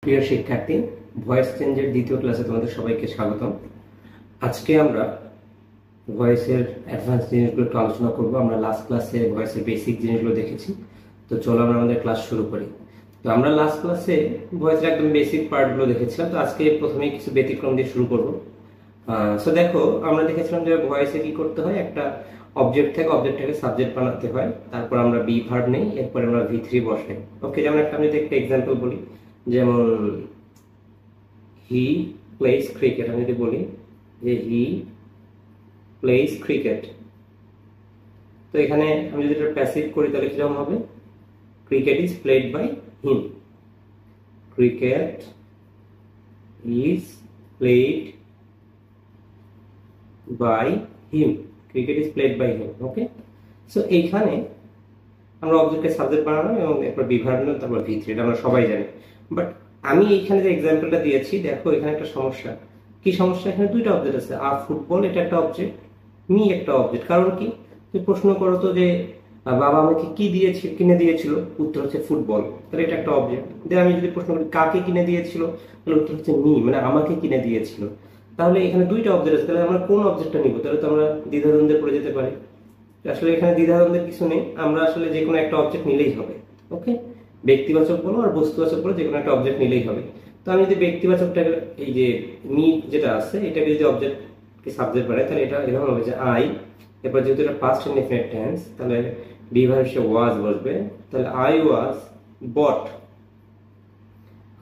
প্রিয় শিক্ষার্থী, ভয়েস চেঞ্জের দ্বিতীয় ক্লাসে তোমাদের সবাইকে স্বাগতম। আজকে আমরা ভয়েসের অ্যাডভান্স জিনিসগুলো একটু আলোচনা করব। আমরা লাস্ট ক্লাসে ভয়েসের বেসিক জিনিসগুলো দেখেছি, তো চলো আমরা আমাদের ক্লাস শুরু করি। তো আমরা লাস্ট ক্লাসে ভয়েসের একদম বেসিক পার্টগুলো দেখেছিলাম, তো আজকে প্রথমে কিছু ব্যতিক্রম দিয়ে শুরু করব। সো দেখো, আমরা দেখেছিলাম যে ভয়েসে কি করতে হয়, একটা অবজেক্ট থেকে অবজেক্টটাকে সাবজেক্ট বানাতে হয়, তারপর আমরা বি ভার্ব নেই, এরপরে আমরা V3 বসাই। ওকে, যেমন আমি যদি একটা এক্সাম্পল বলি, যেমন হি প্লেস ক্রিকেট, আমি যদি বলি যে হি প্লেস ক্রিকেট, তো এখানে আমি যদি এটা প্যাসিভ করি তাহলে কিরকম হবে? Cricket is played by him. Cricket is played by him. Cricket is played by him. Okay, so এইখানে আমরা অবজেক্টকে সাবজেক্ট বানালাম এবং এরপর বিভাগ নিলাম, তারপর V3, এটা আমরা সবাই জানি। বাট আমি এইখানে যে এক্সাম্পলটা দিয়েছি, দেখো এখানে একটা সমস্যা। কি সমস্যা? এখানে দুইটা অবজেক্ট আছে, আ ফুটবল এটা একটা অবজেক্ট, মি একটা অবজেক্ট। কারণ কি? তুমি প্রশ্ন করো তো যে বাবা আমাকে কি দিয়েছিল, কিনে দিয়েছিল, উত্তর হচ্ছে ফুটবল, তাহলে এটা একটা অবজেক্ট। দেন আমি যদি প্রশ্ন করি কাকে কিনে দিয়েছিল, তাহলে উত্তর হচ্ছে মি, মানে আমাকে কিনে দিয়েছিল। তাহলে এখানে দুইটা অবজেক্ট আছে, তাহলে আমরা কোন অবজেক্টটা নিব? তাহলে তো আমরা দ্বিধাদ্বন্দ্বে পড়ে যেতে পারি। আসলে এখানে দ্বিধাদ্বন্দ্বের কিছু নেই, আমরা আসলে যে কোনো একটা অবজেক্ট নিলেই হবে। ওকে, ব্যক্তিবাচক বলো আর বস্তুবাচক বলো, যে কোনো একটা অবজেক্ট নিলেই হবে। তো আমি যদি ব্যক্তিবাচকটাকে, এই যে মি যেটা আছে, এটাকে যদি অবজেক্টকে সাবজেক্ট বানাই, তাহলে এটা এরকম হবে যে আই, এরপর যেহেতু এটা পাস্ট ইনডেফিনিট টেন্স, তাহলে বি ভার্ব সে ওয়াজ বসবে। তাহলে I was bot.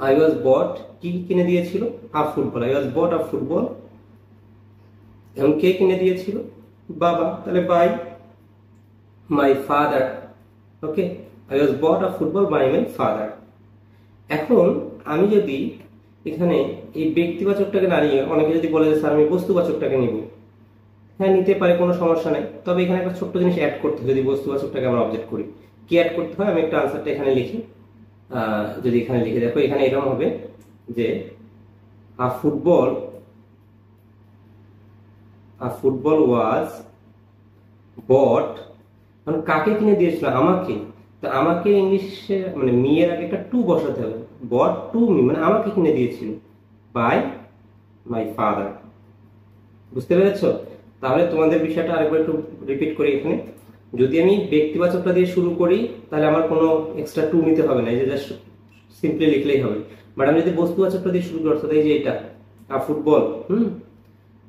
I was বট, কি কিনে দিয়েছিল? A football. I was bought a football, এবং কে কিনে দিয়েছিল? বাবা। তাহলে by my father. Okay, I was bought a football by my father. এখন আমি যদি এখানে এই ব্যক্তিবাচকটাকে না নিয়ে, অনেকে যদি বলে যে স্যার আমি বস্তুবাচকটাকে নিব, হ্যাঁ নিতে পারে, কোনো সমস্যা নাই। তবে এখানে একটা ছোট্ট জিনিস অ্যাড করতে হয় যদি বস্তুবাচকটাকে আমরা অবজেক্ট করি। কি অ্যাড করতে হয়? আমি একটা আনসারটা এখানে লিখি। যদি এখানে লিখে দেখো, এখানে এরকম হবে যে আ ফুটবল ওয়াজ বট, মানে কাকে কিনে দিয়েছিল? আমাকে। তো আমাকে ইংলিশে মানে মি এর আগে একটা টু বসাতে হবে, বট টু মি, মানে আমাকে কিনে দিয়েছিল বাই মাই ফাদার। বুঝতে পেরেছো? তাহলে তোমাদের বিষয়টা আরেকবার একটু রিপিট করি। এখানে যদি আমি ব্যক্তিবাচকটা দিয়ে শুরু করি, তাহলে আমার কোনো এক্সট্রা টু নিতে হবে না, এই যে জাস্ট সিম্পলি লিখলেই হবে। বাট আমি যদি বস্তুবাচকটা দিয়ে শুরু করতে, এই যে এটা আ ফুটবল,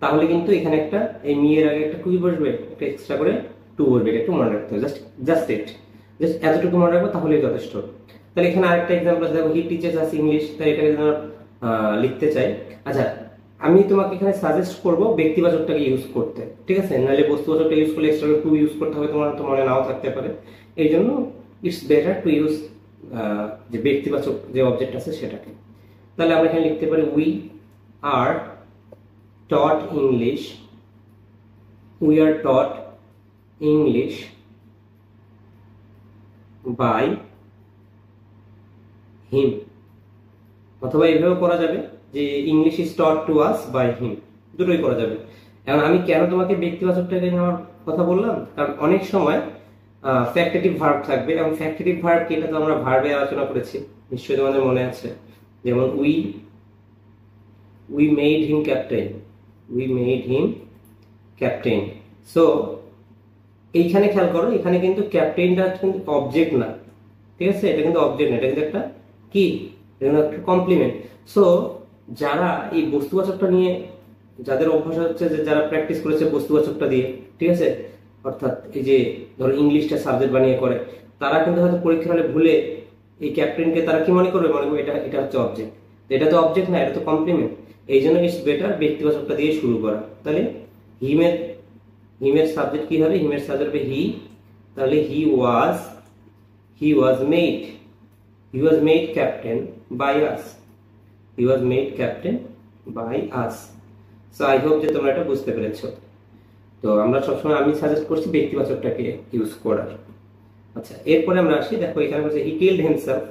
তাহলে কিন্তু এখানে একটা এই মি এর আগে একটা কুই বসবে, একটা এক্সট্রা করে টু বসবে। এটা একটু মনে রাখতে হবে, জাস্ট এতটুকু মনে রাখবো, তাহলেই যথেষ্ট। তাহলে এখানে আরেকটা এক্সাম্পল আছে, দেখো হি টিচার্স আস ইংলিশ। তাই এটাকে যদি লিখতে চাই, আচ্ছা আমি তোমাকে এখানে সাজেস্ট করব ব্যক্তিবাচকটাকে ইউজ করতে, ঠিক আছে? নাহলে বস্তুবাচকটা ইউজ করলে এক্সট্রা টু ইউজ করতে হবে, তোমার তো মনে নাও থাকতে পারে। এই জন্য ইটস বেটার টু ইউজ যে ব্যক্তিবাচক যে অবজেক্ট আছে সেটাকে। তাহলে আমরা এখানে লিখতে পারি we are taught English, we are taught English by him. অথবা এইভাবে করা যাবে যে English is taught to us by him, দুটোই করা যাবে। এখন আমি কেন তোমাকে ব্যক্তিবাচকটাকে নেওয়ার কথা বললাম? কারণ অনেক সময় ফ্যাক্টেটিভ ভার্ব থাকবে, এবং ফ্যাক্টেটিভ ভার্ব কি, এটা তো আমরা ভার্বে আলোচনা করেছি, নিশ্চয়ই তোমাদের মনে আছে। যেমন we made him captain, we made him captain. So এইখানে খেয়াল করো, এখানে কিন্তু ক্যাপ্টেনটা কিন্তু অবজেক্ট না, ঠিক আছে? এটা কিন্তু অবজেক্ট না, এটা কিন্তু একটা কি, একটা কমপ্লিমেন্ট। সো যারা এই বস্তুবাচকটা নিয়ে, যাদের অভ্যাস হচ্ছে, যে যারা প্র্যাকটিস করেছে বস্তুবাচকটা দিয়ে, ঠিক আছে, অর্থাৎ এই যে ধরো ইংলিশটা সাবজেক্ট বানিয়ে করে, তারা কিন্তু হয়তো পরীক্ষার হলে ভুলে এই ক্যাপ্টেনকে তারা কি মনে করবে? এটা হচ্ছে অবজেক্ট। এটা তো অবজেক্ট না, এটা তো কমপ্লিমেন্ট। এই জন্য ইটস বেটার ব্যক্তিবাচকটা দিয়ে শুরু করা। তাহলে হিমের সাবজেক্ট কি হবে? হিমের সাবজেক্ট হবে হি। তাহলে he was made captain by us. He was made captain by us. So I hope যে তোমরা এটা বুঝতে পেরেছো। তো আমরা সবসময়, আমি সাজেস্ট করছি ব্যক্তিবাচকটাকে ইউজ করার। আচ্ছা, এরপরে আমরা আসি, দেখো এখানে বলছে হি কিল্ড হিমসেলফ।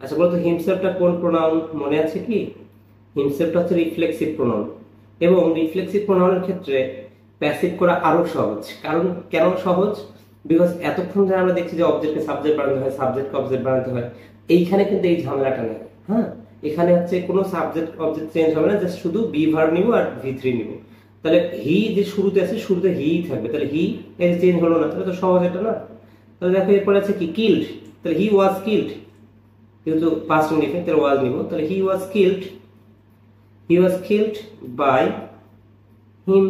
আচ্ছা বলতো হিমসেলফটা কোন প্রোনাউন মনে আছে কি? হিমসেলফটা হচ্ছে রিফ্লেক্সিভ প্রোনাউন, এবং রিফ্লেক্সিভ প্রোনাউনের ক্ষেত্রে প্যাসিভ করা আরো সহজ। কারণ কেন সহজ? বিকজ এতক্ষণ ধরে আমরা দেখছি যে অবজেক্টকে সাবজেক্ট বানাতে হয়, সাবজেক্টকে অবজেক্ট বানাতে হয়, এইখানে কিন্তু এই ঝামেলাটা নেই। হ্যাঁ, এখানে হচ্ছে কোনো সাবজেক্ট অবজেক্ট চেঞ্জ হবে না, জাস্ট শুধু বি ভার্ব নিব আর V3 নিব। তাহলে হি যে শুরুতে আছে, শুরুতে হি থাকবে, তাহলে হি এর চেঞ্জ হলো না, তাহলে তো সহজ এটা না। তাহলে দেখো এরপরে আছে কি কিল্ড, তাহলে হি ওয়াজ কিল্ড, কিন্তু পাস্ট ইনডিফিনিট, তাহলে ওয়াজ নিব, তাহলে he was killed by him.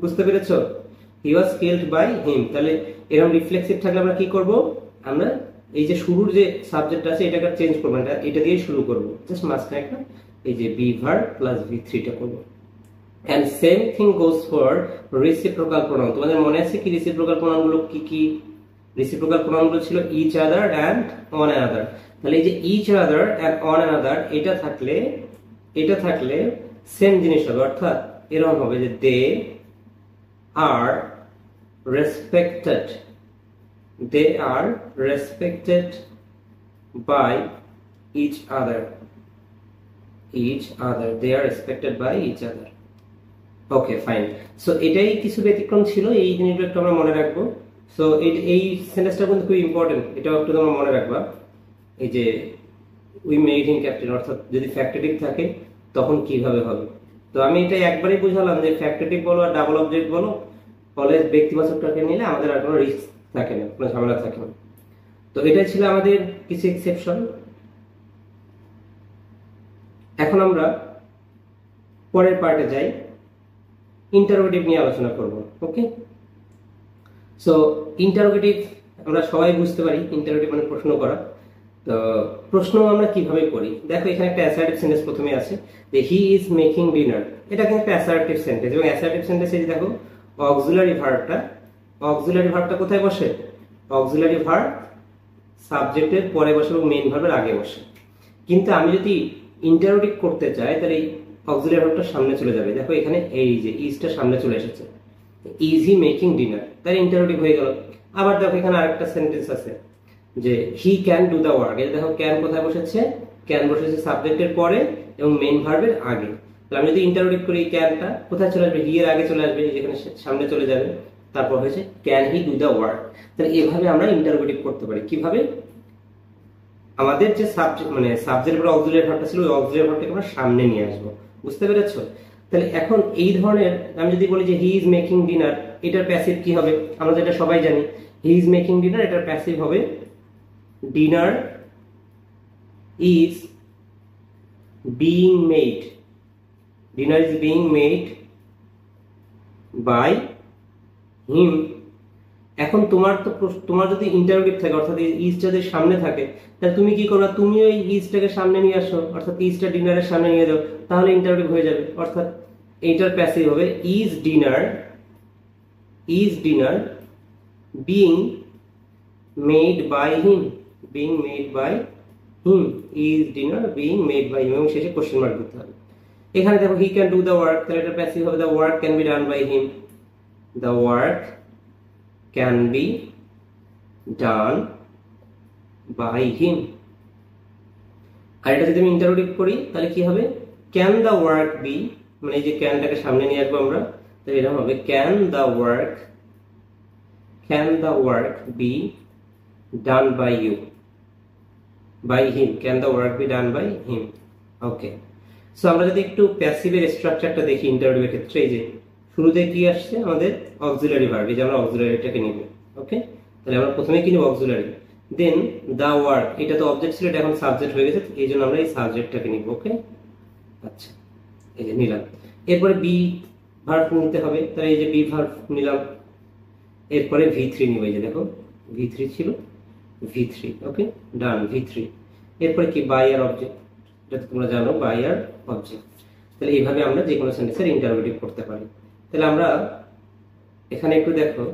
বুঝতে পেরেছো? He was killed by him. তাহলে এরকম রিফ্লেক্সিভ থাকলে আমরা কি করব, আমরা এই যে শুরুর যে সাবজেক্ট আছে এটাকে চেঞ্জ করব না, এটা দিয়ে শুরু করব, জাস্ট মাঝখানে একটা এই যে বি ভার্ব প্লাস V3 টা করব। And same thing goes for reciprocal pronoun. তোমাদের মনে আছে কি রেসিপ্রোকাল প্রোনাউন গুলো কি কি? রেসিপ্রোকাল প্রোনাউন গুলো ছিল each other and one another. তাহলে এই যে each other and one another এটা থাকলে সেম জিনিস হবে, অর্থাৎ এরকম হবে যে they are respected by each other, they are respected by each other. Okay fine. So এটাই কিছু ব্যতিক্রম ছিল, এই জিনিসগুলো একটু আমরা মনে রাখবো। সো এই সেন্টেন্সটা কিন্তু খুব ইম্পর্টেন্ট, এটাও একটু তোমরা মনে রাখবা। এই যে উই মেড হিম ক্যাপ্টেন, অর্থাৎ যদি ফ্যাক্টটিভ থাকে তখন কিভাবে হবে। তো আমি এটা একবারই বুঝালাম যে ফ্যাক্টটিভ বলো আর ডাবল অবজেক্ট বলো, অলওয়েজ ব্যক্তিবাচকটাকে নিলে আমাদের আর কোনো রিস্ক থাকে না, কোনো ঝামেলা থাকে না। তো এটাই ছিল আমাদের কিছু এক্সেপশন। এখন আমরা পরের পার্টে যাই, ইন্টারোগেটিভ নিয়ে আলোচনা করব। ওকে, সো ইন্টারোগেটিভ আমরা সবাই বুঝতে পারি, ইন্টারোগেটিভ মানে প্রশ্ন করা। তো প্রশ্ন আমরা কিভাবে করি, দেখো এখানে একটা অ্যাসার্টিভ সেন্টেন্স প্রথমে আছে যে হি ইজ মেকিং ডিনার, এটা কিন্তু একটা অ্যাসার্টিভ সেন্টেন্স, এবং অ্যাসার্টিভ সেন্টেন্সে দেখো অক্সিলারি ভার্বটা কোথায় বসে? অক্সিলারি ভার্ব সাবজেক্টের পরে বসে এবং মেইন ভার্বের আগে বসে। কিন্তু আমি যদি ইন্টারোগেটিভ করতে চাই তাহলে এই অক্সিলারি ভার্বটা সামনে চলে যাবে। দেখো এখানে এই যে ইজটা সামনে চলে এসেছে, ইজ হি মেকিং ডিনার, তার ইন্টারোগেটিভ হয়ে গেল। আবার দেখো এখানে আরেকটা সেন্টেন্স আছে যে হি ক্যান ডু দ্য ওয়ার্ক, এটা দেখো ক্যান কোথায় বসেছে? ক্যান বসেছে সাবজেক্টের পরে এবং মেইন ভার্বের আগে। তাহলে আমি যদি ইন্টারোগেটিভ করি, ক্যানটা কোথায় চলে আসবে? হি এর আগে চলে আসবে, যেখানে সামনে চলে যাবে, তারপর হয়েছে can he do the work. তাহলে এভাবে আমরা ইন্টারোগেটিভ করতে পারি। কিভাবে? আমাদের যে সাবজেক্ট বা অক্সিলারি ভার্বটা ছিল, ওই অক্সিলারি ভার্বটাকে আমরা সামনে নিয়ে আসবো। বুঝতে পেরেছো? তাহলে এখন এই ধরনের আমি যদি বলি যে হি ইজ মেকিং ডিনার, এটার প্যাসিভ কি হবে? আমরা যেটা সবাই জানি, হি ইজ মেকিং ডিনার, এটার প্যাসিভ হবে dinner is being made, dinner is being made by him. এখন তোমার যদি ইন্টারোগেটিভ থাকে, অর্থাৎ ইজটা যদি সামনে থাকে, তাহলে তুমি কি করবে? তুমি ওই ইজটাকে সামনে নিয়ে আসো, অর্থাৎ ইজটা ডিনারের সামনে নিয়ে যাও, তাহলে ইন্টারোগেটিভ হয়ে যাবে। অর্থাৎ এইটার প্যাসিভ হবে is dinner being made by him, is dinner being made by him, এবং শেষে কোশ্চেন মার্ক দিতে হবে। এখানে দেখো he can do the work, তাহলে এটার প্যাসিভ হবে the work can be done by him, the work can be done by him। আর এটা যদি আমি ইন্টারোগেটিভ করি তাহলে কি হবে? can the work be, মানে এই যে ক্যানটাকে সামনে নিয়ে আসবো আমরা, তাহলে এরকম হবে can the work be done by you, by him, can the work be done by him। Okay, so আমরা যদি একটু প্যাসিভের স্ট্রাকচারটা দেখি ইন্টারোগেটিভের ক্ষেত্রে, এই যে শুরুতে কি আসছে? আমাদের অক্সিলারি ভার্ব, এই যে আমরা অক্সিলারিটাকে নিব। ওকে, তাহলে আমরা প্রথমে কি নিব? অক্সিলারি। দেন দা ওয়ার্ক, এটা তো অবজেক্ট ছিল, এটা এখন সাবজেক্ট হয়ে গেছে, এই জন্য আমরা এই সাবজেক্টটাকে নিব। ওকে, আচ্ছা, এই যে নিলাম। এরপরে বি ভার্ব নিতে হবে, তাহলে এই যে বি ভার্ব নিলাম। এরপরে V3 নিব, এই যে দেখো V3 ছিল, V3। ওকে, ডান, V3। এরপরে কি? বাই আর অবজেক্ট, এটা তোমরা জানো, বাই আর অবজেক্ট। তাহলে এইভাবে আমরা যে কোনো সেন্টেন্সের ইন্টারোগেটিভ করতে পারি। তাহলে আমরা এখানে একটু দেখো,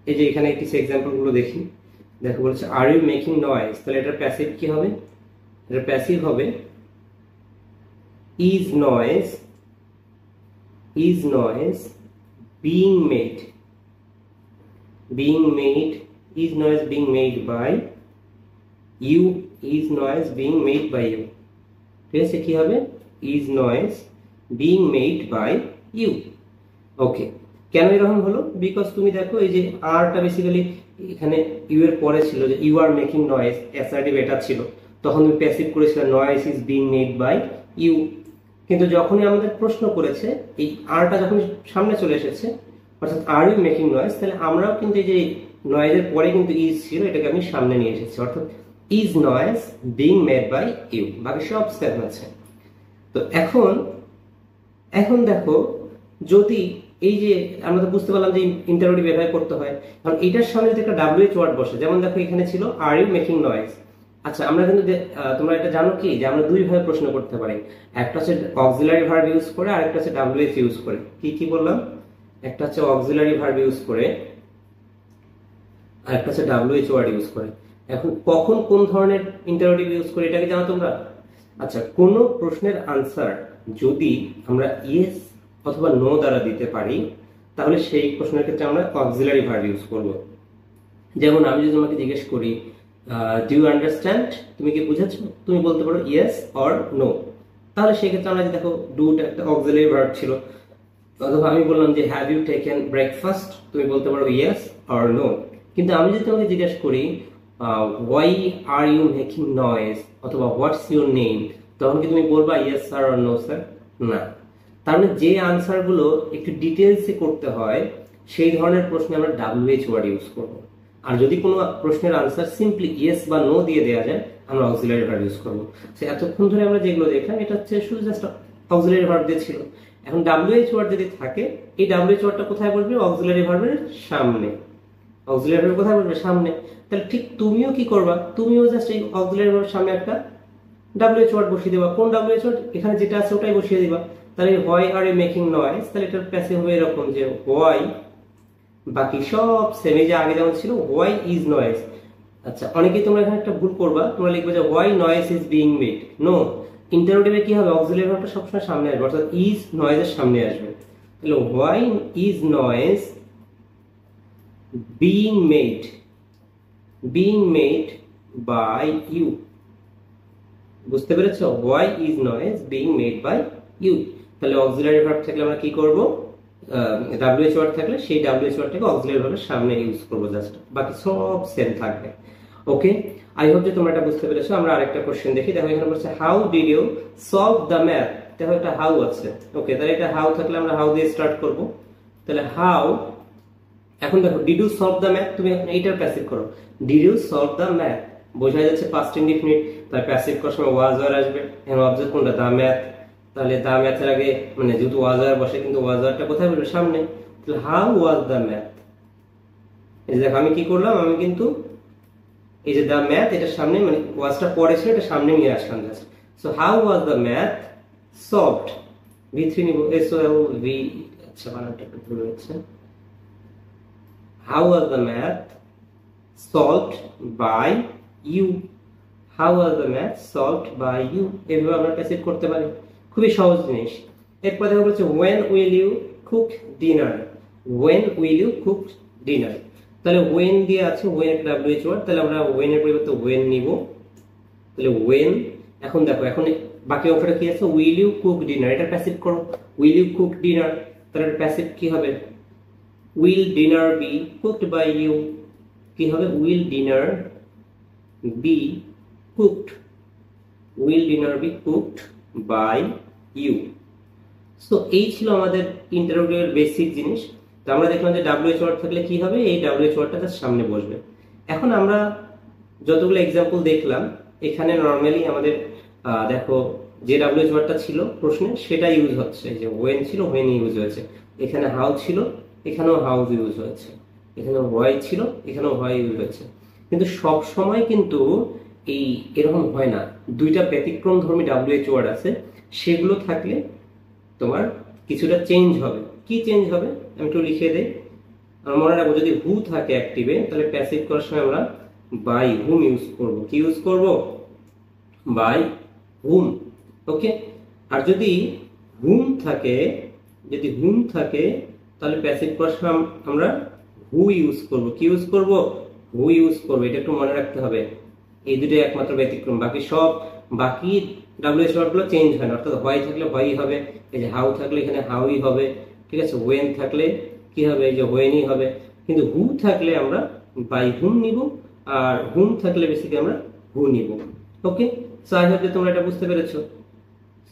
এই যে এখানে কিছু এক্সাম্পল গুলো দেখি। দেখো বলছে আর ইউ মেকিং নয়েজ, তাহলে এটার প্যাসিভ কি হবে? এটার প্যাসিভ হবে is noise being made, is noise being made by you, is noise being made by you। ঠিক আছে, কি হবে? is noise being made by you। ওকে, কেন এরকম হলো? বিকজ তুমি দেখো এই যে আরটা বেসিক্যালি এখানে ইউ এর পরে ছিল যে you are making noise, assertive এটা ছিল, তখন তুমি প্যাসিভ করেছিলে noise is being made by you. কিন্তু যখনই আমাদের প্রশ্ন করেছে এই আরটা যখন সামনে চলে এসেছে, অর্থাৎ আর ইউ মেকিং নয়েজ, তাহলে আমরাও কিন্তু এই যে নয়েজের পরে কিন্তু ইজ ছিল, এটাকে আমি সামনে নিয়ে এসেছি, অর্থাৎ is noise being made by you. বাকি সব সেম আছে। তো এখন দেখো, যদি এই যে আমরা তো বুঝতে পারলাম যে ইন্টারোগেটিভ এভাবে করতে হয়, কারণ এটার সামনে যদি একটা WH ওয়ার্ড বসে, যেমন দেখো এখানে ছিল আর ইউ মেকিং নয়েজ। আচ্ছা, আমরা কিন্তু তোমরা এটা জানো কি যে আমরা দুই ভাবে প্রশ্ন করতে পারি, একটা হচ্ছে অক্সিলারি ভার্ব ইউজ করে আর একটা হচ্ছে WH ইউজ করে। কি বললাম? একটা হচ্ছে অক্সিলারি ভার্ব ইউজ করে আর একটা হচ্ছে WH ওয়ার্ড ইউজ করে। এখন কখন কোন ধরনের ইন্টারোগেটিভ ইউজ করে এটা কি জানো তোমরা? আচ্ছা, কোন প্রশ্নের আনসার যদি আমরা ইয়েস অথবা নো দ্বারা দিতে পারি, তাহলে সেই প্রশ্নের ক্ষেত্রে আমরা অক্সিলারি ভার্ব ইউজ করব। যেমন আমি যদি তোমাকে জিজ্ঞেস করি ডু ইউ আন্ডারস্ট্যান্ড, তুমি কি বুঝেছো, তুমি বলতে পারো ইয়েস অর নো। তাহলে সেই ক্ষেত্রে আমরা দেখো ডুটা একটা অক্সিলারি ভার্ব ছিল। অথবা আমি বললাম যে হ্যাভ ইউ টেকেন ব্রেকফাস্ট, তুমি বলতে পারো ইয়েস অর নো। কিন্তু আমি যদি তোমাকে জিজ্ঞেস করি why are you making noise অথবা হোয়াটস ইউর নেম, তখন কি তুমি বলবা yes sir or no sir? না। তার মানে যে আনসারগুলো একটু ডিটেলসে করতে হয় সেই ধরনের প্রশ্নে আমরা WH ওয়ার্ড ইউজ করব। আর যদি কোনো প্রশ্নের আনসার সিম্পলি ইয়েস বা নো দিয়ে দেওয়া যায়, আমরা অক্সিলারি ভার্ব ইউজ করব। সে এতক্ষণ ধরে আমরা যেগুলো দেখলাম এটা হচ্ছে শুধু জাস্ট অক্সিলারি ভার্ব দিয়ে ছিল। এখন WH ওয়ার্ড যদি থাকে, এই WH ওয়ার্ডটা কোথায় বসবে? অক্সিলারি ভার্বের সামনে। অক্সিলারি ভার্ব কোথায় বসবে? সামনে। তাহলে ঠিক তুমিও কি করবা? তুমিও জাস্ট এই অক্সিলারি ভার্বের সামনে একটা WH ওয়ার্ড বসিয়ে দেবা। কোন WH ওয়ার্ড? এখানে যেটা আছে ওটাই বসিয়ে দিবা। তাহলে why are you making noise, তাহলে এটার প্যাসিভ হবে এরকম যে হোয়াই, বাকি সব সেম, এই যে আগে যেমন ছিল হোয়াই ইজ নয়েজ। আচ্ছা, অনেকেই তোমরা এখানে একটা ভুল করবা, তোমরা লিখবে যে why noise is being made. No, ইন্টারোগেটিভে কি হবে? অক্সিলারি ভার্বটা সবসময় সামনে আসবে, অর্থাৎ ইজ নয়েজের সামনে আসবে। তাহলে why is noise being made by you. বুঝতে পেরেছো? Why is noise being made by you. তাহলে অক্সিলারি ভার্ব থাকলে আমরা কি করব? WH ওয়ার্ড থাকলে সেই WH ওয়ার্ডটাকে অক্সিলারি ভার্বের সামনে ইউজ করব জাস্ট, বাকি সব সেম থাকবে। ওকে, আই হোপ যে তোমরা এটা বুঝতে পেরেছো। আমরা আরেকটা কোশ্চেন দেখি। দেখো এখানে বলছে how did you solve the math. দেখো এটা হাউ আছে। ওকে, তাহলে এটা হাউ থাকলে আমরা হাউ দিয়ে স্টার্ট করব। তাহলে হাউ, এখন দেখো did you solve the math, তুমি এখন এইটার প্যাসিভ করো। Did you solve the math বোঝা যাচ্ছে পাস্ট ইনডিফিনিট, তাহলে প্যাসিভ করার সময় ওয়াজ আর আসবে। এখন অবজেক্ট কোনটা? The math. তাহলে দ্য ম্যাথের আগে মানে যেহেতু ওয়াজ আর বসে, কিন্তু ওয়াজ আরটা কোথায় বলবে? সামনে। তাহলে হাউ ওয়াজ দ্য ম্যাথ। এই যে দেখো আমি কি করলাম, আমি কিন্তু এই যে দ্য ম্যাথ এটার সামনে, মানে ওয়াজটা পরে ছিল, এটা সামনে নিয়ে আসলাম just. So how was the math solved, V3 নিব, SOLV। আচ্ছা, বানানটা একটু ভুল হয়েছে। How was the math solved by you. How was the math solved by you, এভাবে আমরা প্যাসিভ করতে পারি। খুবই সহজ জিনিস। এরপর দেখা বলছে when will you cook dinner। when will you cook dinner, তাহলে when দিয়ে আছে, when একটা WH ওয়ার্ড, তাহলে আমরা when এর পরিবর্তে when নিব। তাহলে when, এখন দেখো এখন বাকি অংশটা কি আছে? will you cook dinner, এটা প্যাসিভ করো। will you cook dinner, তাহলে এটা প্যাসিভ কি হবে? will dinner be cooked by you, কি হবে? will dinner be cooked, will dinner be cooked by you। So এই ছিল আমাদের ইন্টারোগেটিভের বেসিক জিনিস। তো আমরা দেখলাম যে WH ওয়ার্ড থাকলে কি হবে? এই WH ওয়ার্ডটা তার সামনে বসবে। এখন আমরা যতগুলো এক্সাম্পল দেখলাম, এখানে নরমালি আমাদের দেখো যে WH ওয়ার্ডটা ছিল প্রশ্নে সেটা ইউজ হচ্ছে। এই যে when ছিল, when ইউজ হয়েছে। এখানে হাউ ছিল, এখানেও হাউ ইউজ হয়েছে। এখানে হোয়াই ছিল, এখানেও হোয়াই ইউজ হয়েছে। কিন্তু সব সময় কিন্তু এই এরকম হয় না। দুইটা ব্যতিক্রম ধর্মী WH ওয়ার্ড আছে, সেগুলো থাকলে তোমার কিছুটা চেঞ্জ হবে। কি চেঞ্জ হবে আমি একটু লিখে দেই। আমরা মনে রাখবো, যদি হু থাকে অ্যাক্টিভে, তাহলে প্যাসিভ করার সময় আমরা বাই হুম ইউজ করব। কি ইউজ করব? বাই হুম। ওকে, আর যদি হুম থাকে, তাহলে প্যাসিভ করার সময় আমরা হু ইউজ করব। কি ইউজ করব? হু ইউজ করব। এটা একটু মনে রাখতে হবে। এই দুটোই একমাত্র ব্যতিক্রম, বাকি WH ওয়ার্ড গুলো চেঞ্জ হয় না। অর্থাৎ হোয়াই থাকলে হোয়াই হবে, এই যে হাউ থাকলে এখানে হাউই হবে, ঠিক আছে। ওয়েন থাকলে কি হবে? এই যে ওয়েনই হবে। কিন্তু হু থাকলে আমরা বাই হুম নিব, আর হুম থাকলে বেসিক্যালি আমরা হু নিব। ওকে, সো আই হোপ যে তোমরা এটা বুঝতে পেরেছো।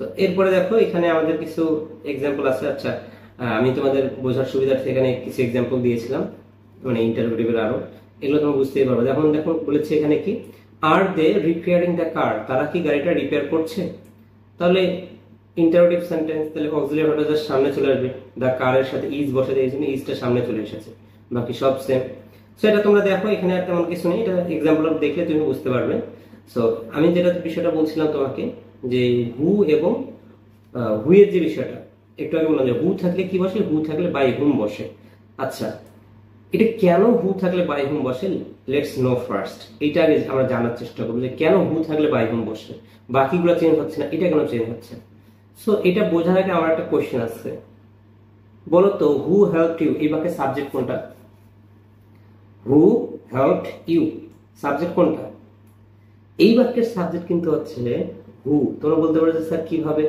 তো এরপরে দেখো এখানে আমাদের কিছু এক্সাম্পল আছে। আচ্ছা, আমি তোমাদের বোঝার সুবিধার্থে এখানে কিছু এক্সাম্পল দিয়েছিলাম, মানে ইন্টারভিউটিভের আরো, এগুলো তোমরা বুঝতেই পারবে। যেমন দেখো বলেছে এখানে কি, আর দে রিপেয়ারিং দ্য কার, তারা কি গাড়িটা রিপেয়ার করছে। তাহলে ইন্টারোগেটিভ সেন্টেন্স, তাহলে অক্সিলিয়ারি ভার্বটা জাস্ট সামনে চলে আসবে, দ্য কারের সাথে ইজ বসে দিয়ে জন্য ইজটা সামনে চলে এসেছে, বাকি সব সেম। সো এটা তোমরা দেখো, এখানে আর তেমন কিছু নেই, এটা এক্সাম্পল দেখলে তুমি বুঝতে পারবে। সো আমি যেটা বিষয়টা বলছিলাম তোমাকে, যে হু এবং হু এর যে বিষয়টা একটু আগে বললাম, যে হু থাকলে কি বসে, হু থাকলে বাই হুম বসে। আচ্ছা, এটা কেন হু থাকলে বাই হুম বসে, লেটস নো ফার্স্ট। এইটা আগে আমরা জানার চেষ্টা করবো যে কেন হু থাকলে বাই হুম বসে, বাকিগুলো চেঞ্জ হচ্ছে না, এটা কেন চেঞ্জ হচ্ছে। সো এটা বোঝার আগে আমার একটা কোশ্চেন আছে, বলো তো হু হেল্পড ইউ এই বাক্যের সাবজেক্ট কোনটা? হু হেল্পড ইউ সাবজেক্ট কোনটা? এই বাক্যের সাবজেক্ট কিন্তু হচ্ছে হু। তোমরা বলতে পারো যে স্যার কিভাবে?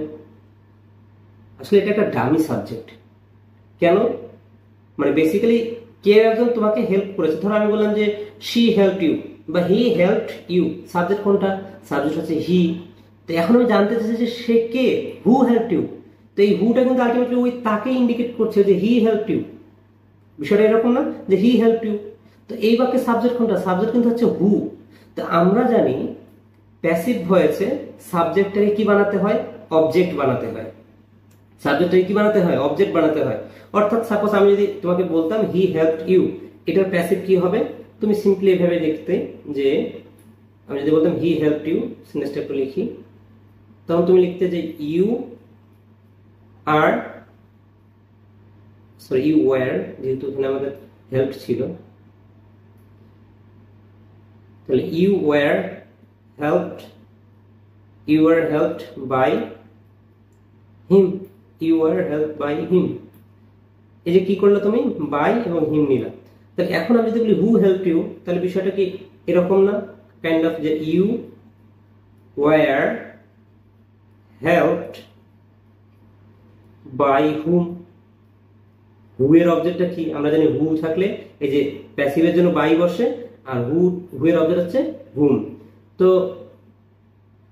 আসলে এটা একটা ডামি সাবজেক্ট। কেন? মানে বেসিক্যালি কে একজন তোমাকে হেল্প করেছে, ধরো আমি বললাম যে শি হেল্পড ইউ বা হি হেল্পড ইউ, সাবজেক্ট কোনটা? সাবজেক্ট হচ্ছে হি। তো এখন আমি জানতে চাইছি যে সে কে, হু হেল্পড ইউ। তো এই হুটা কিন্তু আলটিমেটলি ওই তাকে ইন্ডিকেট করছে যে হি হেল্পড ইউ। বিষয়টা এরকম না যে হি হেল্পড ইউ। তো এই বাক্যের সাবজেক্ট কোনটা? সাবজেক্ট কিন্তু হচ্ছে হু। তো আমরা জানি প্যাসিভ ভয়েসে সাবজেক্টটাকে কি বানাতে হয়? অবজেক্ট বানাতে হয়। সাবজেক্টটাকে কি বানাতে হয়? অবজেক্ট বানাতে হয়। অর্থাৎ সাপোজ আমি যদি তোমাকে বলতাম হি হেল্পড ইউ, এটার প্যাসিভ কি হবে? তুমি সিম্পলি এভাবে দেখতে, যে আমি যদি বলতাম হি হেল্পড ইউ, সেন্টেন্সটা একটু লিখি, তখন তুমি লিখতে যে you are, sorry you were, যেহেতু এখানে আমাদের হেল্প ছিল, তাহলে you were helped, you are helped by him, you are helped by him. এই যে কি করলো তুমি, বাই এবং হিম নিলা। তাহলে এখন আমি যদি বলি হু হেল্পড ইউ, তাহলে বিষয়টা কি এরকম না কাইন্ড অফ, যে ইউ ওয়্যার হেল্পড বাই হুম। হু এর অবজেক্টটা কি? আমরা জানি হু থাকলে এই যে প্যাসিভের জন্য বাই বসে, আর হু এর অবজেক্ট হচ্ছে হুম। তো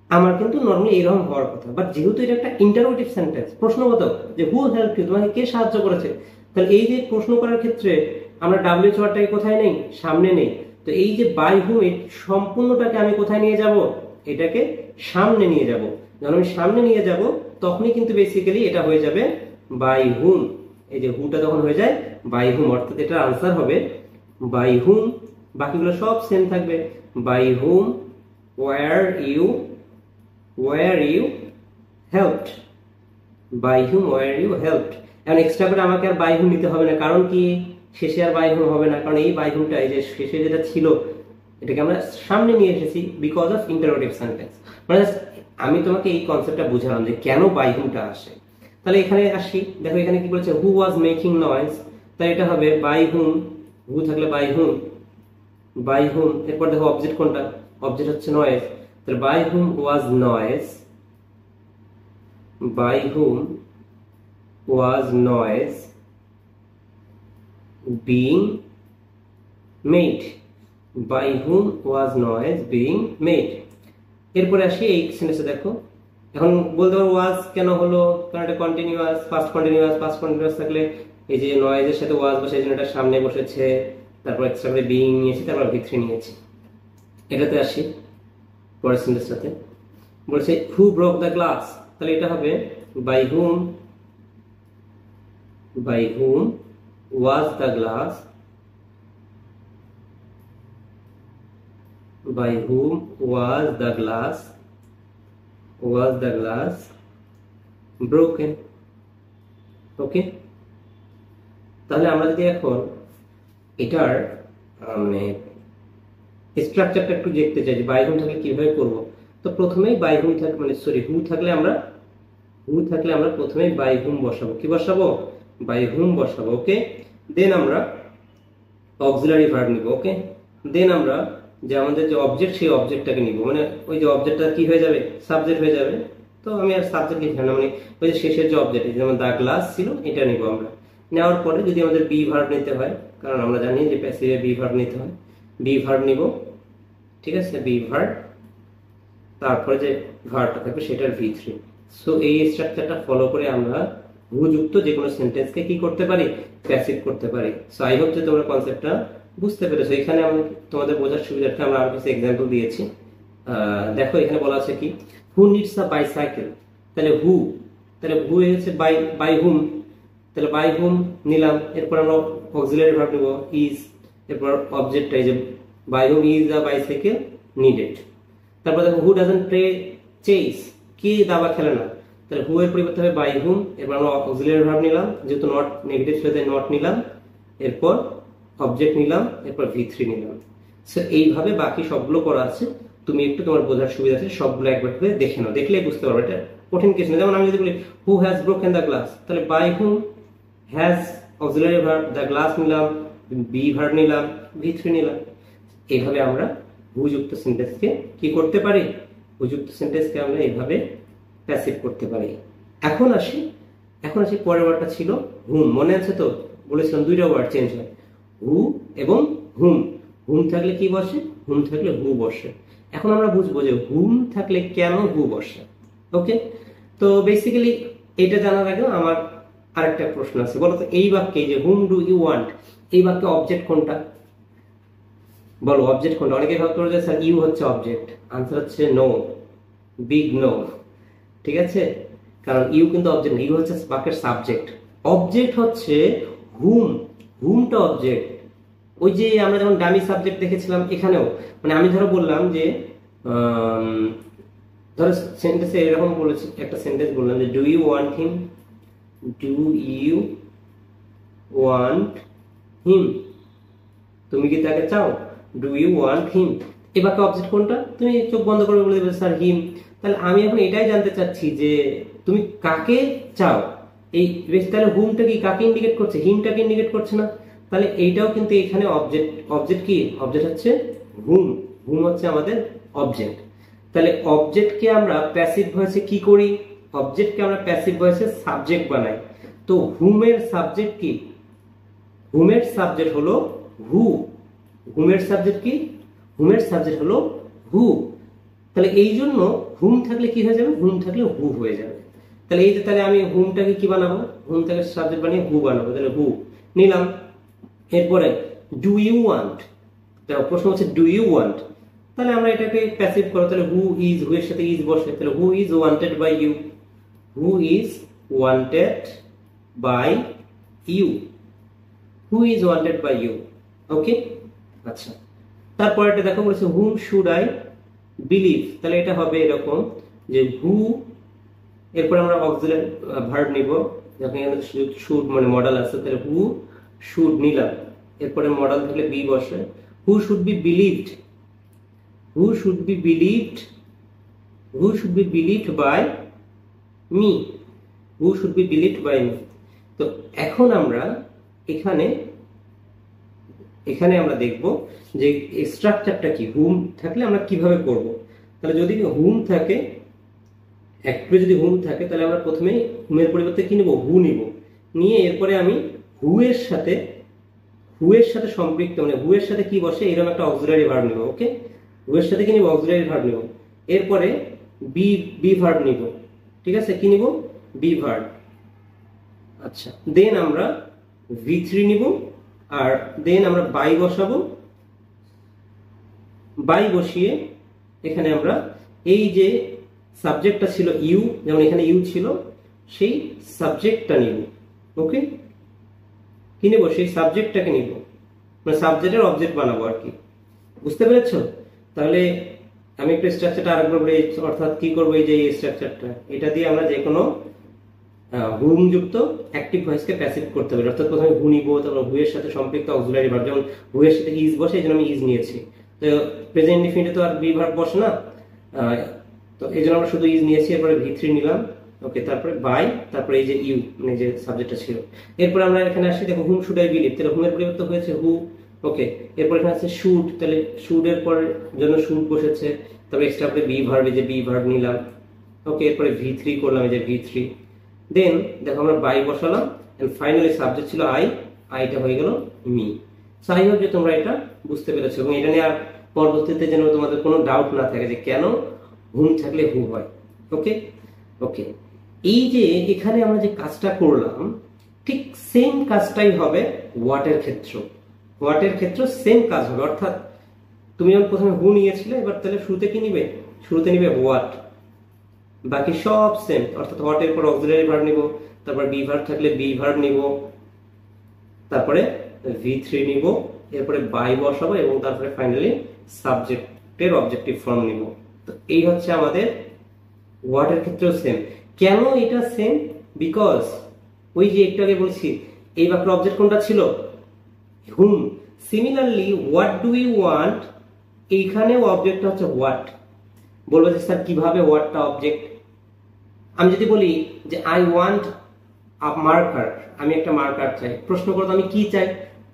আমার কিন্তু নরমালি এরকম হওয়ার কথা, বাট যেহেতু এটা একটা ইন্টারোগেটিভ সেন্টেন্স, প্রশ্নবোধক, যে হু হেল্প ইউ, তোমাকে কে সাহায্য করেছে, তাহলে এই যে প্রশ্ন করার ক্ষেত্রে আমরা ডাব্লিউ ওয়ার্ডটাকে কোথায় নেই? সামনে নেই। তো এই যে বাই হুম, এই সম্পূর্ণটাকে আমি কোথায় নিয়ে যাব? এটাকে সামনে নিয়ে যাব। যখন আমি সামনে নিয়ে যাব তখনই কিন্তু বেসিক্যালি এটা হয়ে যাবে বাই হুম। এই যে হুটা তখন হয়ে যায় বাই হুম, অর্থাৎ এটার আনসার হবে বাই হুম। বাকিগুলো সব সেম থাকবে, by whom were you helped, by whom were you helped. এখন এক্সট্রা করে আমাকে আর বাই হুম নিতে হবে না, কারণ কি শেষে আর বাই হুম হবে না, কারণ এই বাই হুমটা এই যে শেষে যেটা ছিল এটাকে আমরা সামনে নিয়ে এসেছি বিকজ অফ ইন্টারোগেটিভ সেন্টেন্স। মানে আমি তোমাকে এই কনসেপ্টটা বুঝালাম যে কেন বাই হুমটা আসে। তাহলে এখানে আসি, দেখো এখানে কি বলেছে, হু ওয়াজ মেকিং নয়েজ, তাই এটা হবে বাই হুম। হু থাকলে বাই হুম, বাই হুম। এরপর দেখো অবজেক্ট কোনটা? অবজেক্ট হচ্ছে নয়েজ, তাহলে by whom was noise, by whom was noise being made, by whom was noise being made। এরপরে আসি এই সেন্টেন্সে, দেখো এখন বলতে পারো ওয়াজ কেন হলো, কারণ এটা কন্টিনিউয়াস, পাস্ট কন্টিনিউয়াস থাকলে এই যে নয়েজের সাথে ওয়াজ বসে, এই জন্য এটা সামনে বসেছে, তারপর এক্সট্রা করে বিইং নিয়েছি, তারপর ভিতরে নিয়েছি। এটাতে আসি পরের সেন্টেন্সটাতে, বলছে হু ব্রোক দ্য গ্লাস, তাহলে এটা হবে by whom was the glass, by whom was the glass broken। ওকে, তাহলে আমরা যদি এখন এটার মানে স্ট্রাকচারটা একটু দেখতে চাই যে বাই হুম থাকলে কিভাবে করব। তো প্রথমেই বাই হুম থাকলে, মানে সরি হু থাকলে আমরা প্রথমেই বাই হুম বসাবো। কি বসাবো? বাই হুম বসাবো। ওকে, দেন আমরা অক্সিলারি ভার্ব নিব। ওকে, দেন আমরা যে আমাদের যে অবজেক্ট, সেই অবজেক্টটাকে নিব, মানে ওই যে অবজেক্টটা কি হয়ে যাবে? সাবজেক্ট হয়ে যাবে। তো আমি আর সাবজেক্ট লিখলাম না, মানে ওই যে শেষের যে অবজেক্ট, যেমন দা গ্লাস ছিল, এটা নিব আমরা। নেওয়ার পরে যদি আমাদের বি ভার্ব নিতে হয়, কারণ আমরা জানি যে প্যাসিভে বি ভার্ব নিতে হয়, বি ভার্ব নিব, ঠিক আছে, বি ভার্ব, তারপরে যে ভার্বটা থাকবে সেটার ভি থ্রি। সো এই স্ট্রাকচারটা ফলো করে আমরা হু যুক্ত যে কোনো সেন্টেন্সকে কি করতে পারি, প্যাসিভ করতে পারি। সো আই হোপ যে তোমরা কনসেপ্টটা বুঝতে পেরেছো। এখানে আমি তোমাদের বোঝার সুবিধার্থে আমরা আরো কিছু এক্সাম্পল দিয়েছি। দেখো এখানে বলা আছে কি, হু নিডস আ বাইসাইকেল, তাহলে হু, তাহলে হু হচ্ছে বাই, বাই হুম, তাহলে বাই হুম নিলাম, এরপর আমরা অক্সিলারি ভার্ব নিব ইজ, এরপর অবজেক্টটা এই যে by whom is a bicycle needed. তারপর দেখো হু ডাজন্ট প্লে চেস, কে দাবা খেলে না, তাহলে হু এর পরিবর্তে হবে বাই হুম, এরপর আমরা অক্সিলারি ভার্ব নিলাম, যেহেতু নট নেগেটিভ ছিল তাই নট নিলাম, এরপর অবজেক্ট নিলাম, এরপর ভি থ্রি নিলাম। সো এইভাবে বাকি সবগুলো করা আছে, তুমি একটু তোমার বোঝার সুবিধা আছে সবগুলো একবার করে দেখে নাও, দেখলেই বুঝতে পারবে, এটা কঠিন কিছু না। যেমন আমি যদি বলি who has broken the glass, তাহলে by whom, has auxiliary verb, the glass নিলাম, বি ভার্ব নিলাম, ভি থ্রি নিলাম। এইভাবে আমরা হুযুক্ত সেন্টেন্সকে কি করতে পারি, হুযুক্ত সেন্টেন্সকে আমরা এইভাবে প্যাসিভ করতে পারি। এখন আসি পরের ওয়ার্ডটা ছিল হুম, মনে আছে তো, বলেছিলাম দুইটা ওয়ার্ড চেঞ্জ হয়, হু এবং হুম। হুম থাকলে কি বসে, হুম থাকলে হু বসে। এখন আমরা বুঝবো যে হুম থাকলে কেন হু বসে। ওকে, তো বেসিক্যালি এটা জানার আগে আমার আরেকটা প্রশ্ন আছে, বলো তো এই বাক্যে যে হুম ডু ইউ ওয়ান্ট, এই বাক্যে অবজেক্ট কোনটা, বলো অবজেক্ট কোনটা? অনেকে ভাবতে পারে যে স্যার ইউ হচ্ছে অবজেক্ট, আনসার হচ্ছে নো, বিগ নো, ঠিক আছে, কারণ ইউ কিন্তু অবজেক্ট না, ইউ হচ্ছে বাক্যের সাবজেক্ট। অবজেক্ট হচ্ছে হুম, হুমটা অবজেক্ট। ওই যে আমরা যেমন ডামি সাবজেক্ট দেখেছিলাম এখানেও, মানে আমি ধরো বললাম যে ধরো সেন্টেন্সে এরকম বলেছি, একটা সেন্টেন্স বললাম যে do you want him, do you want him, তুমি কি তাকে চাও, ডু ইউ ওয়ান্ট হিম। এই বাক্যে অবজেক্ট কোনটা, তুমি চোখ বন্ধ করে বলে দেবে স্যার হিম। তাহলে আমি এখন এটাই জানতে চাচ্ছি যে তুমি কাকে চাও, এই তাহলে হুমটা কি কাকে ইন্ডিকেট করছে, হিমটাকে ইন্ডিকেট করছে না। তাহলে এইটাও কিন্তু এখানে অবজেক্ট, অবজেক্ট কি, অবজেক্ট হচ্ছে হুম, হুম হচ্ছে আমাদের অবজেক্ট। তাহলে অবজেক্টকে আমরা প্যাসিভ ভয়েসে কি করি, অবজেক্টকে আমরা প্যাসিভ ভয়েসে সাবজেক্ট বানাই। তো হুমের সাবজেক্ট কি, হুমের সাবজেক্ট হলো হু, হুমের সাবজেক্ট কি, হুমের সাবজেক্ট হলো হু। তাহলে এই জন্য হুম থাকলে কি হয়ে যাবে, হুম থাকলে হু হয়ে যাবে। তাহলে এই যে তাহলে আমি হুমটাকে কি বানাবো, হুমটাকে সাবজেক্ট বানিয়ে হু বানাবো, তাহলে হু নিলাম। এরপরে ডু ইউ ওয়ান্ট, প্রশ্ন হচ্ছে ডু ইউ ওয়ান্ট, তাহলে আমরা এটাকে প্যাসিভ করো, তাহলে হু ইজ, হু এর সাথে ইজ বসে, তাহলে who is wanted by you, who is wanted by you, who is wanted by you. Okay, আচ্ছা, তারপরে এটা দেখো বলেছে হুম শুড আই বিলিভ, তাহলে এটা হবে এরকম যে হু, এরপর আমরা অক্সিলারি ভার্ব নিব, যখন এখানে শুড মানে মডেল আছে, তাহলে হু শুড নিলাম, এরপরে মডেল থাকলে বি বসে, who should be believed, who should be believed, who should be believed by me, who should be believed by me. তো এখন আমরা এখানে আমরা দেখব যে স্ট্রাকচারটা কি, হুম থাকলে আমরা কিভাবে করব। তাহলে যদি হুম থাকে, একটু যদি হুম থাকে, তাহলে আমরা প্রথমে হুমের পরিবর্তে কি নিব, হু নিব, নিয়ে এরপরে আমি হু এর সাথে সম্পৃক্ত মানে হু এর সাথে কি বসে এরকম একটা অক্সিলারি ভার্ব নিব। ওকে, হু এর সাথে কি নিব, অক্সিলারি ভার্ব নিব, এরপরে বি ভার্ব নিব, ঠিক আছে, কি নিব, বি ভার্ব। আচ্ছা, দেন আমরা ভি থ্রি নিব, আর দেন আমরা বাই বসাবো, বাই বসিয়ে এখানে আমরা এই যে সাবজেক্টটা ছিল ইউ, যেমন এখানে ইউ ছিল, সেই সাবজেক্টটা নিব। ওকে, কি নেব, সেই সাবজেক্টটাকে নিব, মানে সাবজেক্টের অবজেক্ট বানাবো আর কি, বুঝতে পেরেছো? তাহলে আমি একটু স্ট্রাকচারটা আরেকবার বলি, অর্থাৎ কি করবো, এই যে এই স্ট্রাকচারটা, এটা দিয়ে আমরা যে কোনো হুম যুক্ত অ্যাক্টিভ ভয়েসকে প্যাসিভ করতে পারি। অর্থাৎ প্রথমে হু নিব, তারপর হু এর সাথে সম্পৃক্ত অক্সিলারি ভার্ব, যেমন হু এর সাথে ইজ বসে, এই জন্য আমি ইজ নিয়েছি। তো প্রেজেন্ট ইনডিফিনিটে তো আর বি ভার্ব বসে না, তো এই জন্য আমরা শুধু ইজ নিয়েছি, এরপরে ভি থ্রি নিলাম। ওকে, তারপরে বাই, তারপরে এই যে ইউ মানে যে সাবজেক্টটা ছিল। এরপর আমরা এখানে আসি, দেখো হুম শুড আই বিলিভ, তাহলে হুমের পরিবর্তে হয়েছে হু। ওকে, এরপর এখানে আছে শুড, তাহলে শুড এর পর জন্য শুড বসেছে, তারপরে এক্সট্রা করে বি ভার্ব, এই যে বি ভার্ব নিলাম। ওকে, এরপরে ভি থ্রি করলাম, এই যে ভি থ্রি, দেন দেখো আমরা বাই বসালাম, এন্ড ফাইনালি সাবজেক্ট ছিল আই, আইটা হয়ে গেল মি। সো আই হোপ যে তোমরা এটা বুঝতে পেরেছো, এবং এটা নিয়ে আর পরবর্তীতে যেন তোমাদের কোনো ডাউট না থাকে যে কেন হুম থাকলে হু হয়। ওকে ওকে, এই যে এখানে আমরা যে কাজটা করলাম ঠিক সেম কাজটাই হবে হোয়াটের ক্ষেত্র। হোয়াটের ক্ষেত্র সেম কাজ হবে, অর্থাৎ তুমি যখন প্রথমে হু নিয়েছিলে, এবার তাহলে শুরুতে কি নিবে? শুরুতে নিবে হোয়াট, বাকি সব সেম, অর্থাৎ হোয়াট এর পর অক্সিলারি ভার্ব নিব, তারপর বি ভার্ব থাকলে বি ভার্ব নিব, তারপরে V3 নিব, এরপরে বাই বসাবো, এবং তারপরে ফাইনালি সাবজেক্টের অবজেক্টিভ ফর্ম নিব। তো এই হচ্ছে আমাদের হোয়াট এর ক্ষেত্রেও সেম। কেন এটা সেম? বিকজ ওই যে একটু আগে বলছি এই বাক্যের অবজেক্ট কোনটা ছিল? হুম। Similarly what do you want, এইখানেও অবজেক্ট হচ্ছে হোয়াট। বলবো যে স্যার কিভাবে হোয়াটটা অবজেক্ট? আমি যদি বলি যে আই ওয়ান্ট আ মার্কার, আমি একটা মার্কার চাই, প্রশ্ন করতো আমি কি চাই,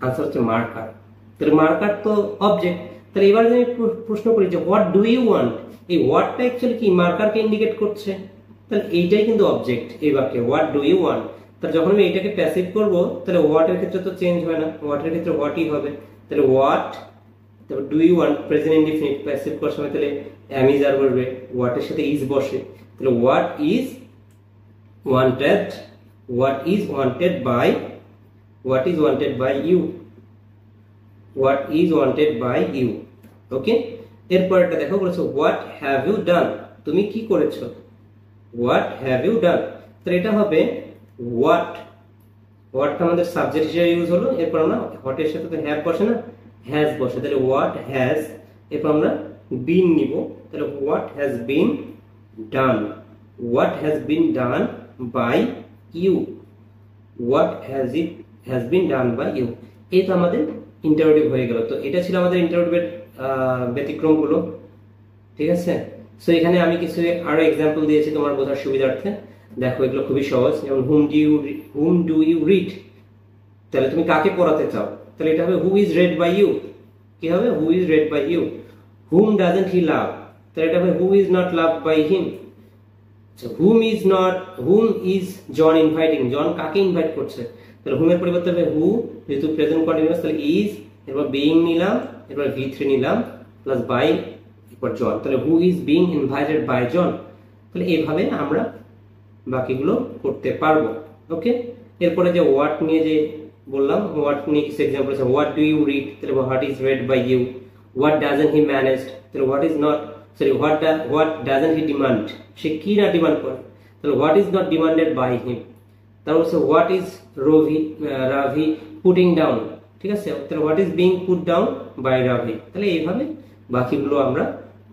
আনসার হচ্ছে মার্কার। তাহলে মার্কার তো অবজেক্ট। তাহলে এবার যদি প্রশ্ন করি যে হোয়াট ডু ইউ ওয়ান্ট, এই হোয়াটটা অ্যাকচুয়ালি কি মার্কারকে ইন্ডিকেট করছে, তাহলে এইটাই কিন্তু অবজেক্ট এই বাক্যে, হোয়াট ডু ইউ ওয়ান্ট। তাহলে যখন আমি এটাকে প্যাসিভ করব, তাহলে হোয়াট এর ক্ষেত্রে তো চেঞ্জ হয় না, হোয়াট এর ক্ষেত্রে হোয়াটই হবে। তাহলে হোয়াট, তারপর do you want present indefinite, passive করার সময় তাহলে এম ইজ আর বসবে, হোয়াট এর সাথে ইজ বসে, তাহলে what is wanted, what is wanted by, what is wanted by you, what is wanted by you। ওকে, এরপর এটা দেখো বলেছে what have you done, তুমি কি করেছো, what have you done। তো এটা হবে what, what আমাদের সাবজেক্ট হিসেবে ইউজ হলো, এরপর আমরা what এর সাথে তো have বসে না, has বসে, তাহলে what has, এরপর আমরা been নিব, তাহলে what has been done, what has been done by you, what has been done by you। এই তো আমাদের ইন্টারোগেটিভ হয়ে গেল। তো এটা ছিল আমাদের ইন্টারোগেটিভের ব্যতিক্রমগুলো, ঠিক আছে। সো এখানে আমি কিছু আরো एग्जांपल দিয়েছি তোমার বোঝার সুবিধার্থে। দেখো এগুলো খুবই সহজ, যেমন whom do you read, তাহলে তুমি কাকে পড়াতে চাও, তাহলে এটা হবে who is read by you, কি হবে who is read by you। whom doesn't he love, তাহলে এটা হবে who is not loved by him। So whom is John inviting, John কাকে ইনভাইট করছে, তাহলে whom এর পরিবর্তে হবে who, যেহেতু প্রেজেন্ট কন্টিনিউয়াস তাহলে is, এরপর being নিলাম, এরপর V3 নিলাম, প্লাস by, এরপর John, তাহলে who is being invited by John। তাহলে এইভাবে আমরা বাকিগুলো করতে পারবো। ওকে, এরপরে যে what নিয়ে যে বললাম, what নিয়ে কিছু एग्जांपल আছে, what do you read, তাহলে what is read by you, what doesn't he manage, তাহলে what is not, sorry, what doesn't he demand, সে কি না ডিমান্ড করে, তাহলে what is not demanded by him। তারপর হচ্ছে what is Ravi putting down, ঠিক আছে, তাহলে what is being put down by Ravi। তাহলে এইভাবে বাকিগুলো আমরা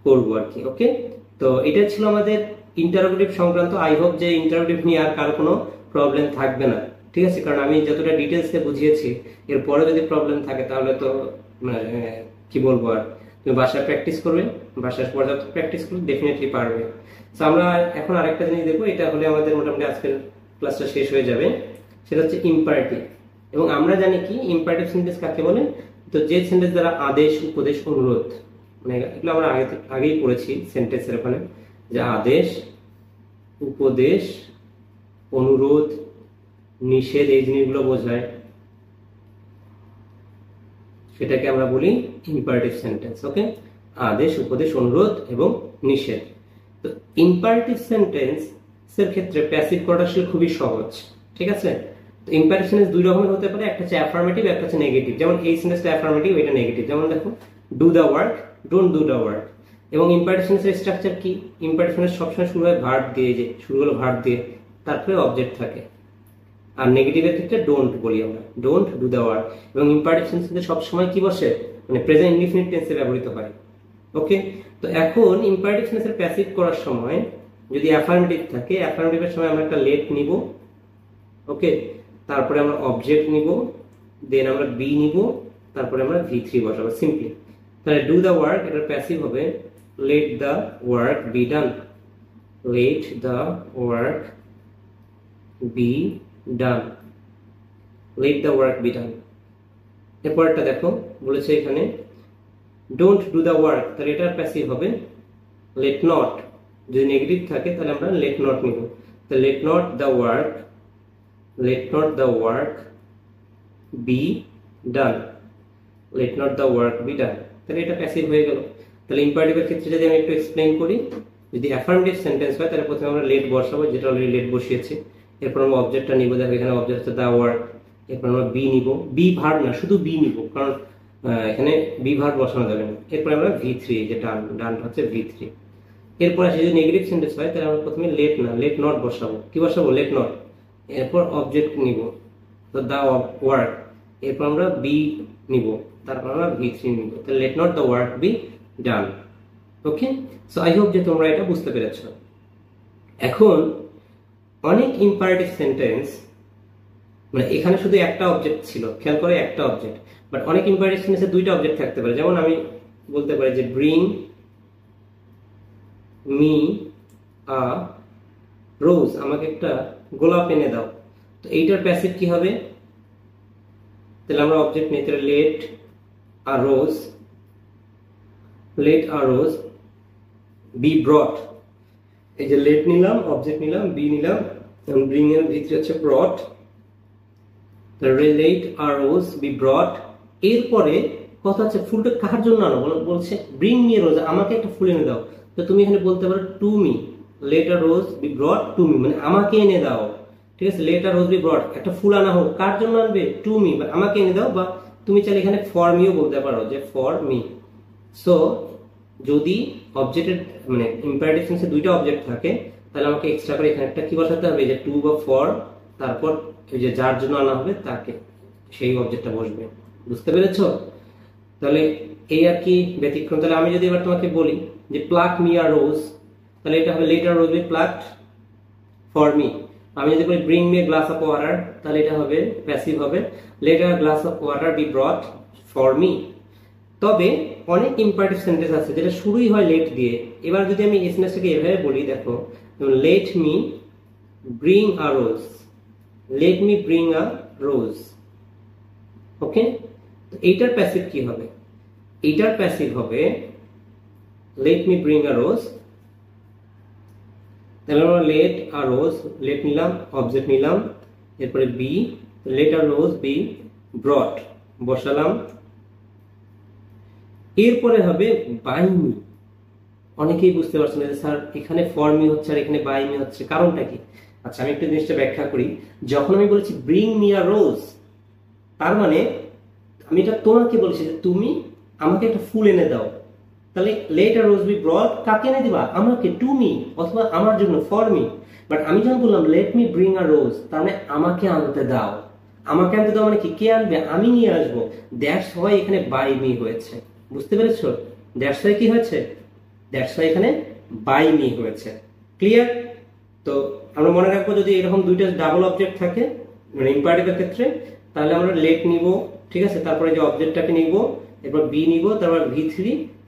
করব আর কি। ওকে, তো এটা ছিল আমাদের ইন্টারোগেটিভ সংক্রান্ত। আই হোপ যে ইন্টারোগেটিভ নিয়ে আর কারো কোনো প্রবলেম থাকবে না, ঠিক আছে, কারণ আমি যতটা ডিটেলসে বুঝিয়েছি, এরপরে যদি প্রবলেম থাকে তাহলে তো কি বলবো আর, তুমি বাসায় প্র্যাকটিস করবে, বাসায় পর্যাপ্ত প্র্যাকটিস করলে ডেফিনেটলি পারবে। তো আমরা এখন আরেকটা জিনিস দেখবো, এটা হলে আমাদের মোটামুটি আজকের ক্লাসটা শেষ হয়ে যাবে, সেটা হচ্ছে ইম্পারেটিভ। এবং আমরা জানি কি ইম্পারেটিভ সেন্টেন্স কাকে বলে, তো যে সেন্টেন্স দ্বারা আদেশ, উপদেশ, অনুরোধ, মানে এগুলো আমরা আগেই পড়েছি সেন্টেন্সের ওখানে, যে আদেশ, উপদেশ, অনুরোধ, নিষেধ, এই জিনিসগুলো বোঝায়, সেটাকে আমরা বলি ইম্পারেটিভ সেন্টেন্স। ওকে, আদেশ, উপদেশ, অনুরোধ এবং নিষেধ। তো ইম্পারেটিভ সেন্টেন্স এর ক্ষেত্রে প্যাসিভ করাটা আসলে খুবই সহজ, ঠিক আছে। তো ইম্পারেটিভ সেন্টেন্স দুই রকমের হতে পারে, একটা হচ্ছে অ্যাফার্মেটিভ, একটা হচ্ছে নেগেটিভ। যেমন এই সেন্টেন্সটা অ্যাফার্মেটিভ, এটা নেগেটিভ। যেমন দেখো do the work, don't do the work. এবং ইম্পারেটিভ সেন্টেন্সের স্ট্রাকচার কি, ইম্পারেটিভ সেন্টেন্স সবসময় শুরু হয় ভার্ব দিয়ে, যে শুরু হলো ভার্ব দিয়ে, তারপরে অবজেক্ট থাকে। আর নেগেটিভের ক্ষেত্রে ডোন্ট বলি আমরা, ডোন্ট ডু দ্য ওয়ার্ক। এবং ইম্পারেটিভ সেন্টেন্সে সবসময় কি বসে, মানে প্রেজেন্ট ইনডিফিনিট টেন্সে ব্যবহৃত হয়। ওকে, তো এখন ইম্পারেটিভ সেন্টেন্সের প্যাসিভ করার সময় যদি অ্যাফার্মেটিভ থাকে, অ্যাফার্মেটিভের সময় আমরা একটা লেট নিব, ওকে, তারপরে আমরা অবজেক্ট নিব, দেন আমরা বি নিব, তারপরে আমরা V3 বসাবো সিম্পলি। তাহলে ডু দ্য ওয়ার্ক, এটার প্যাসিভ হবে let the work be done, let the work be done, let the work be done. এরপরটা দেখো বলেছে এখানে ডোন্ট ডু দ্য ওয়ার্ক, তাহলে এটার প্যাসিভ হবে লেট নট। যদি নেগেটিভ থাকে তাহলে আমরা লেট নট নিব, তাহলে let not the work, let not the work be done, let not the work be ডান, তাহলে এটা প্যাসিভ হয়ে গেল। তাহলে ইম্পারেটিভের ক্ষেত্রে যদি আমি একটু এক্সপ্লেইন করি, যদি অ্যাফার্মেটিভ সেন্টেন্স হয় তাহলে প্রথমে আমরা লেট বসাবো, যেটা অলরেডি লেট বসিয়েছি। এরপর আমরা অবজেক্টটা নিব, দেখো এখানে অবজেক্ট হচ্ছে দ্য ওয়ার্ক। এরপর আমরা বি নিব, বি ভার্ব না, শুধু বি নিব, কারণ এখানে বি ভার্ব বসানো যাবে না। এরপর আমরা V3, যে ডান, ডানটা হচ্ছে V3। এরপর আসে যদি নেগেটিভ সেন্টেন্স হয় তাহলে আমরা প্রথমে লেট না, লেট নট বসাবো। কি বসাবো? Let not. এরপর অবজেক্ট নিব, তো দ্য ওয়ার্ক। এরপর আমরা বি নিব, তারপর আমরা V3 নিব। তাহলে let not the work be done. Okay, so I hope যে তোমরা এটা বুঝতে পেরেছ। এখন অনেক ইম্পারেটিভ সেন্টেন্স, মানে এখানে শুধু একটা অবজেক্ট ছিল, খেয়াল করে একটা অবজেক্ট, বাট অনেক ইম্পারেটিভ সেন্টেন্সে দুইটা অবজেক্ট থাকতে পারে। যেমন আমি বলতে পারি যে ব্রিং মি আ রোজ, আমাকে একটা গোলাপ এনে দাও। তো এইটার প্যাসিভ কি হবে? তাহলে আমরা অবজেক্ট নিতে late a rose, late a rose be ব্রট। এই যে লেট নিলাম, অবজেক্ট নিলাম, বি নিলাম, ব্রিং এর ভিতরে হচ্ছে ব্রট। Late a rose be ব্রট। এরপরে কথা হচ্ছে ফুলটা কার জন্য আনো, বলছে ব্রিং মি রোজ, আমাকে একটা ফুল এনে দাও। তো তুমি এখানে বলতে পারো to me, late a rose be ব্রট to me, মানে আমাকে এনে দাও। ঠিক আছে, লেট আ রোজ বি ব্রট, একটা ফুল আনা হোক, কার জন্য আনবে? টু মি, বা আমাকে এনে দাও। বা তুমি চাইলে এখানে ফর মিও বলতে পারো, যে ফর মি। সো যদি অবজেক্টের মানে ইম্পারেটিভ সেন্সে দুইটা অবজেক্ট থাকে, তাহলে আমাকে এক্সট্রা করে এখানে একটা কি বসাতে হবে, যে টু বা ফর, তারপর ওই যে যার জন্য আনা হবে তাকে, সেই অবজেক্টটা বসবে। বুঝতে পেরেছো? তাহলে এই আর কি ব্যতিক্রম। তাহলে আমি যদি এবার তোমাকে বলি যে প্লাক মি আ রোজ, তাহলে এটা হবে let a rose be plucked for me. আমি যদি বলি bring me a glass of water, তাহলে এটা হবে প্যাসিভ, হবে let a glass of water be brought for me. তবে অনেক ইম্পারেটিভ সেন্টেন্স আছে যেটা শুরুই হয় লেট দিয়ে। এবার যদি আমি এই সেন্টেন্সটাকে এভাবে বলি, দেখো let me bring a rose, let me bring a rose. Okay, তো এইটার প্যাসিভ কি হবে? এইটার প্যাসিভ হবে let me bring a rose. তাহলে আমরা লেট আ রোজ, লেট নিলাম, অবজেক্ট নিলাম, এরপরে be, let a rose be brought বসালাম। এরপরে হবে বাই মি। অনেকেই বুঝতে পারছেন যে স্যার এখানে ফর মি হচ্ছে আর এখানে বাই মি হচ্ছে, কারণটা কি? আচ্ছা, আমি একটু জিনিসটা ব্যাখ্যা করি। যখন আমি বলেছি ব্রিং মি আ রোজ, তার মানে আমি এটা তোমাকে বলেছি যে তুমি আমাকে একটা ফুল এনে দাও। তাহলে লেট আ রোজ বি ব্রট, কাকে এনে দিবা? আমাকে, টু মি, অথবা আমার জন্য, ফর মি। বাট আমি যখন বললাম লেট মি ব্রিং আ রোজ, তার মানে আমাকে আনতে দাও। আমাকে আনতে দাও মানে কি? কে আনবে? আমি নিয়ে আসবো। দ্যাটস হোয়াই এখানে বাই মি হয়েছে। বুঝতে পেরেছো? দ্যাটস হোয়াই কি হয়েছে? দ্যাটস হোয়াই এখানে বাই মি হয়েছে। ক্লিয়ার? তো আমরা মনে রাখবো, যদি এরকম দুইটা ডাবল অবজেক্ট থাকে মানে ইম্পারেটিভের ক্ষেত্রে, তাহলে আমরা লেট নিব, ঠিক আছে, তারপরে যে অবজেক্টটাকে নিব, এরপর বি নিব, তারপর V3,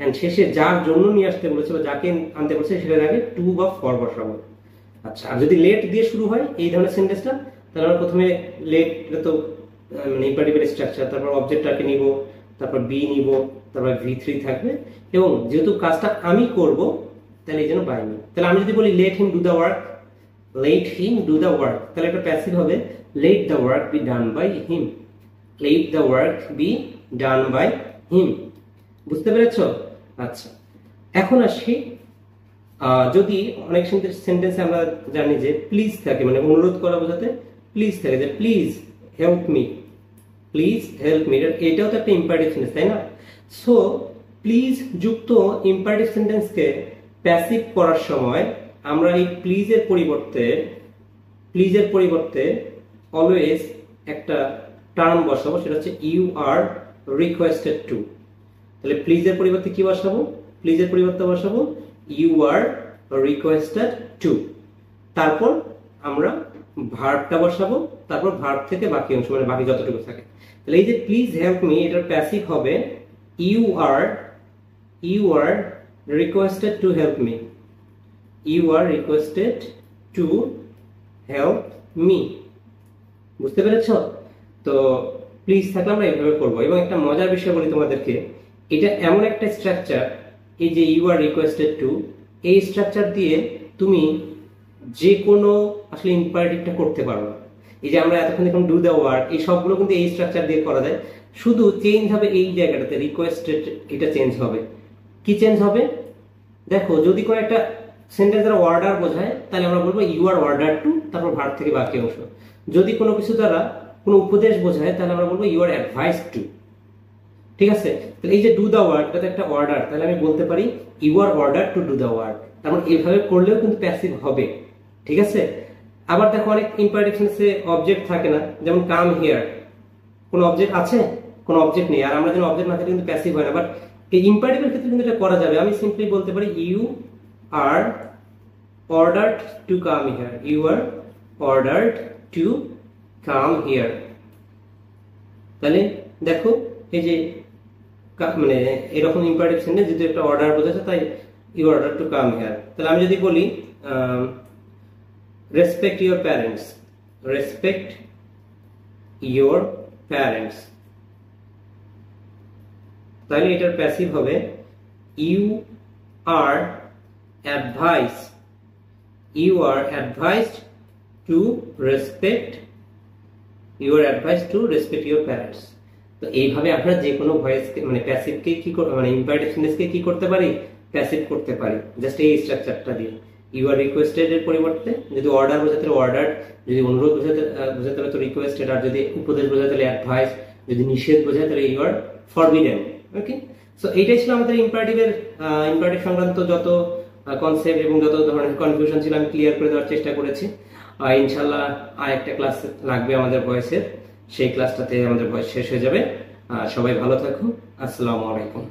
এন্ড শেষে যার জন্য নিয়ে আসতে বলেছে বা যাকে আনতে বলেছে সেটার আগে টু বা ফর বসাবো। আচ্ছা, আর যদি লেট দিয়ে শুরু হয় এই ধরনের সেন্টেন্সটা, তাহলে আমরা প্রথমে লেট, এটা তো মানে ইম্পারেটিভ স্ট্রাকচার, তারপর অবজেক্টটাকে নিব, তারপর বি নিব, তারপর V3 থাকবে, এবং যেহেতু কাজটা আমি করব তাহলে এই জন্য বাই মি। তাহলে আমি যদি বলি let him do the work, let him do the work, তাহলে এটা প্যাসিভ হবে let the work be done by him, let the work be done by him. বুঝতে পেরেছো? আচ্ছা, এখন আসি, যদি অনেক সেন্টেন্সে আমরা জানি যে প্লিজ থাকে, মানে অনুরোধ করা বোঝাতে প্লিজ থাকে, যে please help me, please help me, এটাও তো একটা ইম্পারেটিভ সেন্টেন্স, তাই না? সো প্লিজ যুক্ত ইম্পারেটিভ সেন্টেন্সকে প্যাসিভ করার সময় আমরা এই প্লিজের পরিবর্তে অলওয়েজ একটা টার্ম বসাবো, সেটা হচ্ছে ইউ আর রিকোয়েস্টেড টু। তাহলে প্লিজের পরিবর্তে কি বসাবো? প্লিজের পরিবর্তে বসাবো ইউ আর রিকোয়েস্টেড টু। তারপর আমরা ভার্বটা বসাবো, তারপর ভার্ব থেকে বাকি অংশ, মানে বাকি যতটুকু থাকে। তাহলে এই যে প্লিজ হেল্প মি, এটার প্যাসিভ হবে you are requested to help me, you are requested to help me. বুঝতে পেরেছ? তো প্লিজ থাকলে আমরা এইভাবে করবো। এবং একটা মজার বিষয় বলি তোমাদেরকে, এটা এমন একটা স্ট্রাকচার, এই যে ইউ আর রিকোয়েস্টেড টু, এই স্ট্রাকচার দিয়ে তুমি যে কোনো আসলে ইম্পারেটিভটা করতে পারো না। এই যে আমরা এতক্ষণ দেখুন ডু দ্য ওয়ার্ক, এই সবগুলো কিন্তু এই স্ট্রাকচার দিয়ে করা যায়। শুধু চেঞ্জ হবে এই জায়গাটাতে, রিকোয়েস্টেড এটা চেঞ্জ হবে। কি চেঞ্জ হবে? দেখো, যদি কোনো একটা সেন্টেন্স দ্বারা অর্ডার বোঝায় তাহলে আমরা বলবো ইউ আর অর্ডার টু, তারপর ভার্ব থেকে বাকি অংশ। যদি কোনো কিছু দ্বারা কোনো উপদেশ বোঝায় তাহলে আমরা বলবো ইউ আর অ্যাডভাইস টু। ঠিক আছে? তাহলে এই যে ডু দা ওয়ার্ক, এটা একটা অর্ডার, তাহলে আমি বলতে পারি you are order to do the work. তারপর এইভাবে করলেও কিন্তু প্যাসিভ হবে। ঠিক আছে? আবার দেখো, অনেক ইম্পারেটিভ সেন্সে অবজেক্ট থাকে না, যেমন কাম হিয়ার, কোনো অবজেক্ট আছে? কোনো অবজেক্ট নেই, আর আমরা যেন অবজেক্ট না থাকলে কিন্তু প্যাসিভ হয় না। বাট এই ইম্পারেটিভের ক্ষেত্রে কিন্তু এটা করা যাবে। আমি সিম্পলি বলতে পারি you are ordered to come here, you are ordered to come here। তাহলে দেখো, এই যে মানে এরকম ইম্পারেটিভ সেন্টেন্স যেহেতু একটা অর্ডার বোঝাচ্ছে, তাই you order to come here. তাহলে আমি যদি বলি respect your parents, respect your parents, তাহলে এটার প্যাসিভ হবে you are advise, you are advised to respect, you are advised to respect your parents। তো এইভাবে আমরা যে কোনো ভয়েস মানে প্যাসিভকে কি মানে ইম্পারেটিভ সেন্টেন্সকে কি করতে পারি? প্যাসিভ করতে পারি, জাস্ট এই স্ট্রাকচারটা দিয়ে। ইউ আর রিকোয়েস্টেড এর পরিবর্তে যদি অর্ডার বোঝাতে অর্ডার, যদি অনুরোধ বোঝাতে হবে তো রিকোয়েস্টেড, আর যদি উপদেশ বোঝাতে তাহলে অ্যাডভাইস, যদি নিষেধ বোঝায় তাহলে you are forbidden. Okay, so এইটাই ছিল আমাদের ইম্পারেটিভের ইম্পারেটিভ সংক্রান্ত যত কনসেপ্ট এবং যত ধরনের কনফিউশন ছিল আমি ক্লিয়ার করে দেওয়ার চেষ্টা করেছি। ইনশাল্লাহ আর একটা ক্লাস লাগবে আমাদের ভয়েসের, সেই ক্লাসটাতে আমাদের ভয়েস শেষ হয়ে যাবে। সবাই ভালো থাকুন, আসসালামু আলাইকুম।